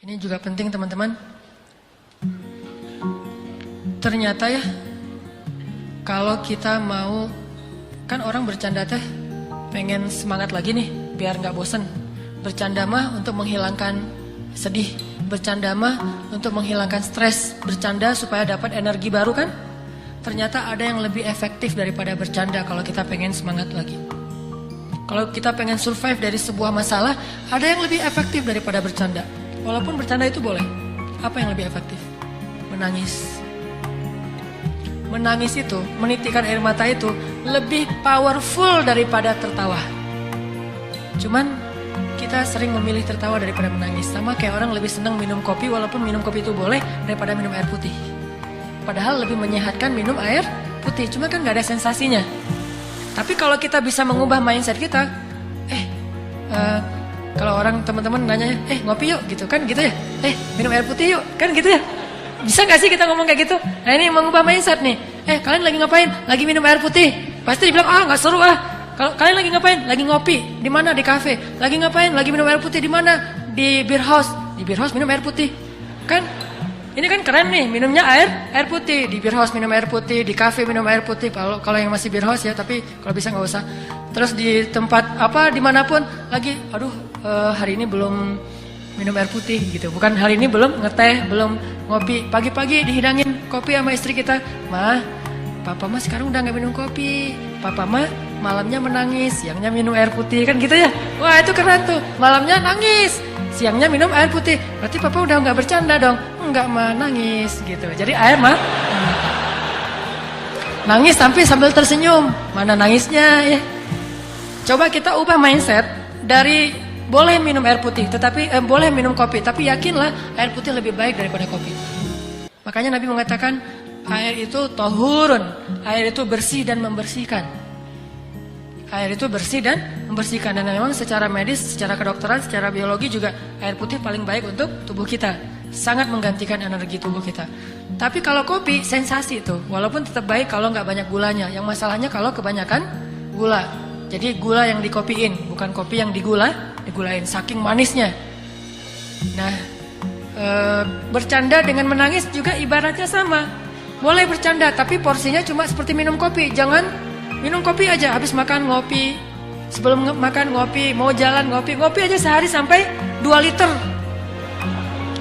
Ini juga penting teman-teman. Ternyata ya, kalau kita mau, kan orang bercanda teh pengen semangat lagi nih, biar gak bosen. Bercanda mah untuk menghilangkan sedih, bercanda mah untuk menghilangkan stres, bercanda supaya dapat energi baru kan. Ternyata ada yang lebih efektif daripada bercanda kalau kita pengen semangat lagi. Kalau kita pengen survive dari sebuah masalah, ada yang lebih efektif daripada bercanda. Walaupun bercanda itu boleh. Apa yang lebih efektif? Menangis. Menangis itu, menitikkan air mata itu lebih powerful daripada tertawa. Cuman kita sering memilih tertawa daripada menangis. Sama kayak orang lebih senang minum kopi, walaupun minum kopi itu boleh, daripada minum air putih. Padahal lebih menyehatkan minum air putih, cuma kan gak ada sensasinya. Tapi kalau kita bisa mengubah mindset kita, kalau orang teman-teman nanya, ngopi yuk gitu kan gitu ya, minum air putih yuk kan gitu ya. Bisa gak sih kita ngomong kayak gitu? Nah ini mengubah mindset nih. Kalian lagi ngapain? Lagi minum air putih. Pasti dibilang, gak seru ah. Kalau kalian lagi ngapain? Lagi ngopi. Di mana? Di kafe. Lagi ngapain? Lagi minum air putih. Di mana? Di beer house. Di beer house minum air putih. Kan? Ini kan keren nih, minumnya air putih. Di beer house minum air putih, di kafe minum air putih. Kalau yang masih beer house ya, tapi kalau bisa nggak usah. Terus di tempat apa, dimanapun lagi, hari ini belum minum air putih gitu. Bukan hari ini belum ngeteh, belum ngopi. Pagi-pagi dihidangin kopi sama istri kita. Mah, papa mah sekarang udah nggak minum kopi. Papa mah malamnya menangis, siangnya minum air putih kan gitu ya. Wah itu keren tuh, malamnya nangis, siangnya minum air putih. Berarti papa udah nggak bercanda dong. Enggak mah nangis gitu. Jadi air mah nangis tapi sambil tersenyum. Mana nangisnya ya. Coba kita ubah mindset dari boleh minum air putih, tetapi boleh minum kopi, tapi yakinlah air putih lebih baik daripada kopi. Makanya Nabi mengatakan air itu tahurun, air itu bersih dan membersihkan. Air itu bersih dan membersihkan, dan memang secara medis, secara kedokteran, secara biologi juga air putih paling baik untuk tubuh kita. Sangat menggantikan energi tubuh kita. Tapi kalau kopi sensasi tuh, walaupun tetap baik kalau nggak banyak gulanya. Yang masalahnya kalau kebanyakan gula. Jadi gula yang dikopiin, bukan kopi yang digulain saking manisnya. Nah, bercanda dengan menangis juga ibaratnya sama. Boleh bercanda, tapi porsinya cuma seperti minum kopi. Jangan minum kopi aja, habis makan ngopi, sebelum makan ngopi, mau jalan ngopi aja sehari sampai 2 liter.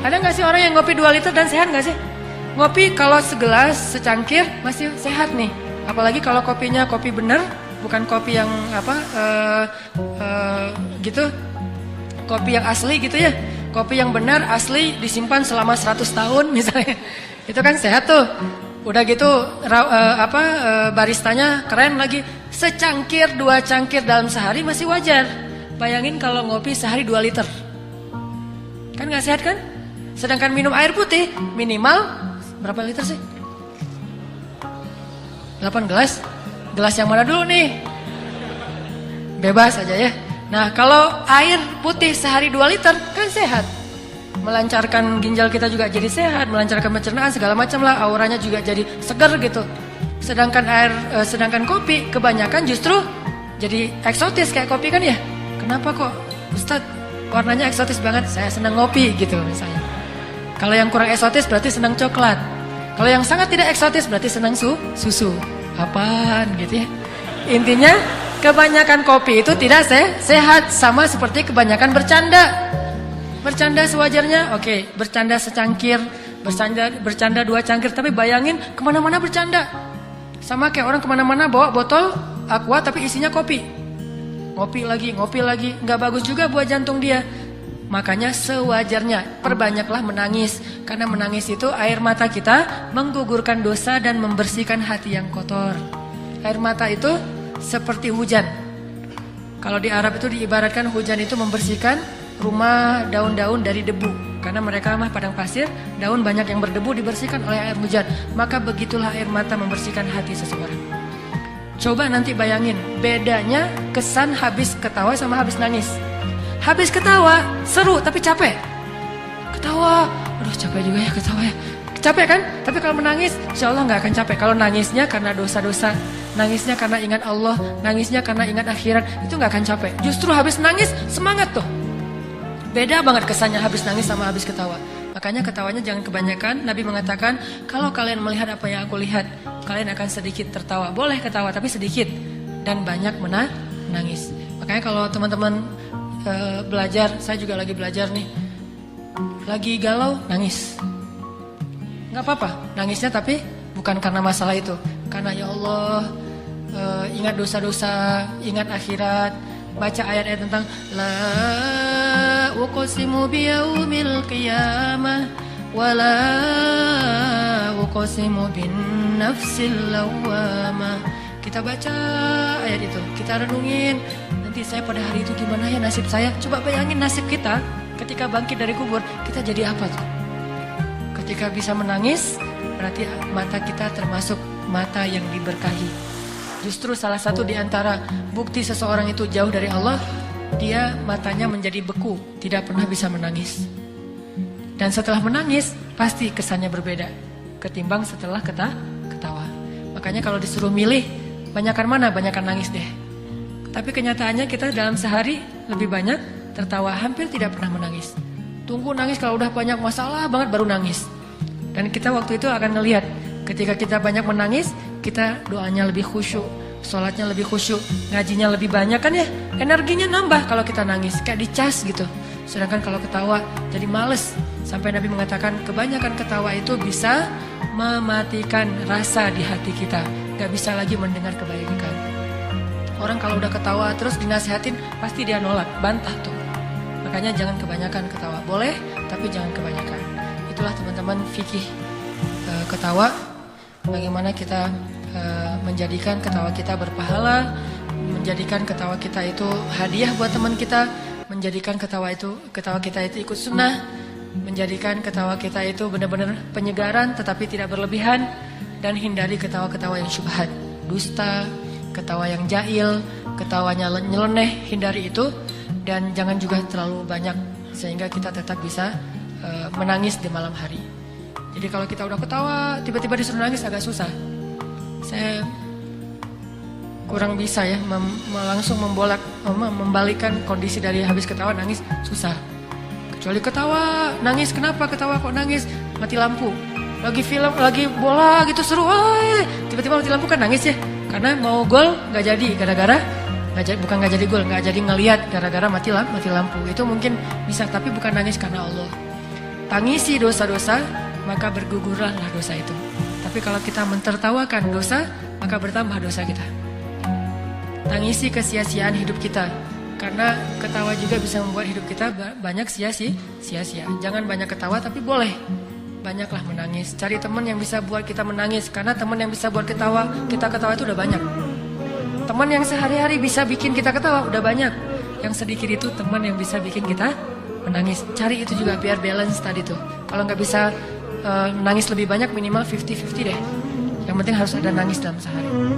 Ada gak sih orang yang ngopi 2 liter dan sehat gak sih? Ngopi kalau segelas, secangkir masih sehat nih. Apalagi kalau kopinya kopi bener, bukan kopi yang gitu, kopi yang asli gitu ya. Kopi yang benar, asli, disimpan selama 100 tahun misalnya. Itu kan sehat tuh. Udah gitu baristanya keren lagi. Secangkir, 2 cangkir dalam sehari masih wajar. Bayangin kalau ngopi sehari 2 liter. Kan gak sehat kan? Sedangkan minum air putih minimal berapa liter sih? 8 gelas. Gelas yang mana dulu nih? Bebas aja ya. Nah kalau air putih sehari 2 liter kan sehat. Melancarkan ginjal kita juga jadi sehat, melancarkan pencernaan segala macam lah, auranya juga jadi segar gitu. Sedangkan kopi kebanyakan justru jadi eksotis kayak kopi kan ya. Kenapa kok Ustadz warnanya eksotis banget? Saya senang ngopi gitu misalnya. Kalau yang kurang eksotis berarti senang coklat. Kalau yang sangat tidak eksotis berarti senang susu. Apaan gitu ya. Intinya kebanyakan kopi itu tidak sehat, sama seperti kebanyakan bercanda. Bercanda sewajarnya, oke, bercanda secangkir, bercanda 2 cangkir, tapi bayangin kemana-mana bercanda. Sama kayak orang kemana-mana bawa botol aqua tapi isinya kopi. Ngopi lagi, nggak bagus juga buat jantung dia. Makanya sewajarnya perbanyaklah menangis. Karena menangis itu air mata kita menggugurkan dosa dan membersihkan hati yang kotor. Air mata itu seperti hujan. Kalau di Arab itu diibaratkan hujan itu membersihkan rumah, daun-daun dari debu. Karena mereka mah padang pasir, daun banyak yang berdebu dibersihkan oleh air hujan. Maka begitulah air mata membersihkan hati seseorang. Coba nanti bayangin bedanya kesan habis ketawa sama habis nangis. Habis ketawa seru tapi capek. Ketawa, aduh capek juga ya ketawa ya. Capek kan? Tapi kalau menangis insya Allah gak akan capek. Kalau nangisnya karena dosa-dosa, nangisnya karena ingat Allah, nangisnya karena ingat akhirat, itu gak akan capek. Justru habis nangis semangat tuh. Beda banget kesannya habis nangis sama habis ketawa. Makanya ketawanya jangan kebanyakan. Nabi mengatakan, kalau kalian melihat apa yang aku lihat, kalian akan sedikit tertawa. Boleh ketawa tapi sedikit, dan banyak menangis. Makanya kalau teman-teman belajar, saya juga lagi belajar nih, lagi galau, nangis. Gak apa-apa, nangisnya tapi bukan karena masalah itu. Karena ya Allah, ingat dosa-dosa, ingat akhirat, baca ayat-ayat tentang la uqsimu biyaumil qiyamah wa la uqsimu bin nafsil lawwamah. Kita baca ayat itu, kita renungin, nanti saya pada hari itu gimana ya nasib saya. Coba bayangin nasib kita ketika bangkit dari kubur, kita jadi apa tuh? Ketika bisa menangis, berarti mata kita termasuk mata yang diberkahi. Justru salah satu di antara bukti seseorang itu jauh dari Allah, dia matanya menjadi beku, tidak pernah bisa menangis. Dan setelah menangis, pasti kesannya berbeda ketimbang setelah ketawa. Makanya kalau disuruh milih, banyakan mana? Banyakan nangis deh. Tapi kenyataannya kita dalam sehari lebih banyak tertawa, hampir tidak pernah menangis. Tunggu nangis kalau udah banyak masalah banget baru nangis. Dan kita waktu itu akan ngelihat, ketika kita banyak menangis, kita doanya lebih khusyuk, sholatnya lebih khusyuk, ngajinya lebih banyak kan ya, energinya nambah kalau kita nangis, kayak dicas gitu. Sedangkan kalau ketawa jadi males. Sampai Nabi mengatakan kebanyakan ketawa itu bisa mematikan rasa di hati kita, gak bisa lagi mendengar kebaikan. Orang kalau udah ketawa terus dinasihatin, pasti dia nolak, bantah tuh. Makanya jangan kebanyakan ketawa, boleh tapi jangan kebanyakan. Itulah teman-teman fikih ketawa. Bagaimana kita menjadikan ketawa kita berpahala, menjadikan ketawa kita itu hadiah buat teman kita, menjadikan ketawa kita itu ikut sunnah, menjadikan ketawa kita itu benar-benar penyegaran tetapi tidak berlebihan, dan hindari ketawa-ketawa yang syubhat, dusta, ketawa yang jahil, ketawanya nyeleneh, hindari itu. Dan jangan juga terlalu banyak sehingga kita tetap bisa menangis di malam hari. Jadi kalau kita udah ketawa, tiba-tiba disuruh nangis agak susah. Saya kurang bisa ya langsung membalikkan kondisi dari habis ketawa nangis, susah. Kecuali ketawa, nangis, kenapa ketawa kok nangis? Mati lampu. Lagi film, lagi bola gitu seru, tiba-tiba mati lampu kan nangis ya. Karena mau gol nggak jadi gara-gara bukan nggak jadi gol, nggak jadi ngelihat gara-gara mati lampu. Itu mungkin bisa, tapi bukan nangis karena Allah. Tangisi dosa-dosa, maka bergugurlah dosa itu. Tapi kalau kita mentertawakan dosa, maka bertambah dosa kita. Tangisi kesia-siaan hidup kita, karena ketawa juga bisa membuat hidup kita banyak sia-sia. Jangan banyak ketawa, tapi boleh banyaklah menangis. Cari teman yang bisa buat kita menangis, karena teman yang bisa buat kita ketawa itu udah banyak. Teman yang sehari-hari bisa bikin kita ketawa udah banyak. Yang sedikit itu teman yang bisa bikin kita menangis. Cari itu juga biar balance tadi tuh. Kalau nggak bisa nangis lebih banyak, minimal 50-50 deh. Yang penting harus ada nangis dalam sehari.